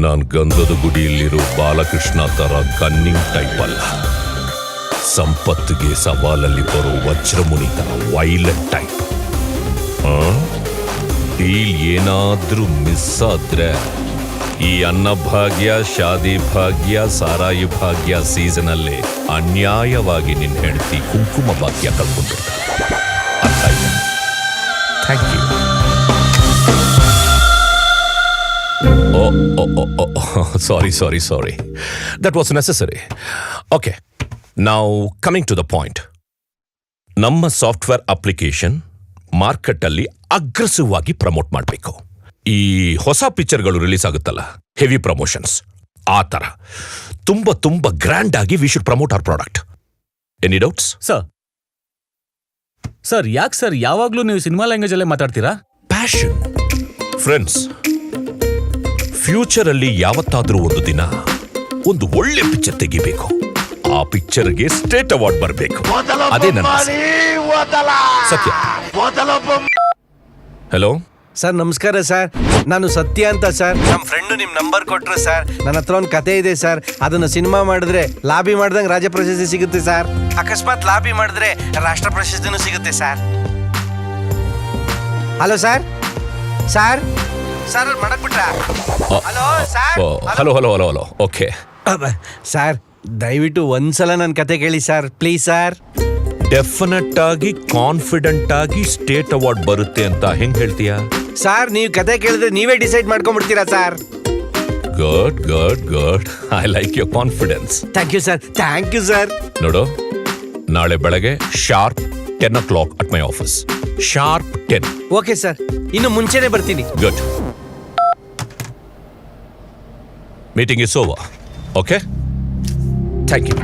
ನಾನ್ ಗಂಧದ ಗುಡಿಯಲ್ಲಿರೋ ಬಾಲಕೃಷ್ಣ ತರ ಕನ್ನಿಂಗ್ ಟೈಪ್ ಅಲ್ಲ. ಸಂಪತ್ತಿಗೆ ಸವಾಲಲ್ಲಿ ಬರೋ ವಜ್ರಮುನಿ ತರ ವೈಲೆಂಟ್ ಟೈಪ್. ಡೀಲ್ ಏನಾದ್ರೂ ಮಿಸ್ ಆದ್ರೆ ಈ ಅನ್ನಭಾಗ್ಯ, ಶಾದಿ ಭಾಗ್ಯ, ಸಾರಾಯಿ ಭಾಗ್ಯ ಸೀಸನ್ ಅಲ್ಲೇ ಅನ್ಯಾಯವಾಗಿ ನಿನ್ನ ಹೆಂಡತಿ ಕುಂಕುಮ ಭಾಗ್ಯ ಕಳ್ಕೊಂಡಿರ್ತಾರೆ. ಅರ್ಥ ಆಯ್ತಾ? Thank you. Sorry. That was necessary. Okay, now coming to the point. ನಮ್ಮ ಸಾಫ್ಟ್ವೇರ್ ಅಪ್ಲಿಕೇಶನ್ ಮಾರ್ಕೆಟ್ ಅಲ್ಲಿ ಅಗ್ರೆಸಿವ್ ಆಗಿ ಪ್ರಮೋಟ್ ಮಾಡಬೇಕು. ಈ ಹೊಸ ಪಿಕ್ಚರ್ಗಳು ರಿಲೀಸ್ ಆಗುತ್ತಲ್ಲ, ಹೆವಿ ಪ್ರಮೋಷನ್ಸ್, ಆ ಥರ ತುಂಬ ಗ್ರ್ಯಾಂಡ್ ಆಗಿ we should promote our product. Any doubts? Sir ಯಾಕೆ ಸರ್ ಯಾವಾಗ್ಲೂ ನೀವು ಸಿನಿಮಾ ಲ್ಯಾಂಗ್ವೇಜ್ ಅಲ್ಲೇ ಮಾತಾಡ್ತೀರಾ? Passion friends. ಫ್ಯೂಚರ್ ಅಲ್ಲಿ ಯಾವತ್ತಾದ್ರೂ ಒಂದು ದಿನ ಒಂದು ಒಳ್ಳೆ ಪಿಕ್ಚರ್ ತೆಗಿಬೇಕು. ಆ ಪಿಕ್ಚರ್ಗೆ ಸ್ಟೇಟ್ ಅವಾರ್ಡ್ ಬರಬೇಕು. ಅದೇ ನನ್ನ ಆಸೆ. ಸತ್ಯ. ಹಲೋ ಸರ್, ನಮಸ್ಕಾರ ಸರ್. ನಾನು ಸತ್ಯ ಅಂತ ಸರ್. ನಮ್ಮ ಫ್ರೆಂಡು ನಿಮ್ಮ ನಂಬರ್ ಕೊಟ್ರು ಸರ್. ನನ್ನ ಹತ್ರ ಒಂದು ಕತೆ ಇದೆ ಸರ್. ಅದನ್ನು ಸಿನಿಮಾ ಮಾಡಿದ್ರೆ ಲಾಬಿ ಮಾಡ್ದಂಗೆ ರಾಜ್ಯ ಪ್ರಶಸ್ತಿ ಸಿಗುತ್ತೆ ಸರ್. ಅಕಸ್ಮಾತ್ ಲಾಬಿ ಮಾಡಿದ್ರೆ ರಾಷ್ಟ್ರ ಪ್ರಶಸ್ತಿನೂ ಸಿಗುತ್ತೆ ಸರ್. Hello sir. ಸರ್ ಮಾಡಕ್ ಬಿಟ್ರಾ? Hello sir. Hello. Okay sir, ದಯವಿಟ್ಟು ಒಂದ್ಸಲ ನನ್ನ ಕತೆ ಕೇಳಿ ಸರ್, ಪ್ಲೀಸ್ ಸರ್. ಡೆಫಿನೆಟ್ ಆಗಿ ಕಾನ್ಫಿಡೆಂಟ್ ಆಗಿ ಸ್ಟೇಟ್ ಅವಾರ್ಡ್ ಬರುತ್ತೆ ಅಂತ ಹೆಂಗ್ ಹೇಳ್ತೀಯಾ? ಸರ್, ನೀವು ಕತೆ ಕೇಳಿದ್ರೆ ನೀವೇ ಡಿಸೈಡ್ ಮಾಡ್ಕೊಂಡ್ಬಿಡ್ತೀರಾ sir. Good. I like your confidence. Thank you sir. ನೋಡು, ನಾಳೆ ಬೆಳಗ್ಗೆ sharp 10 o'clock at my office. Sharp 10. Okay sir, ಇನ್ನು ಮುಂಚೆನೆ ಬರ್ತೀನಿ. Good. Meeting is over. Okay, thank you.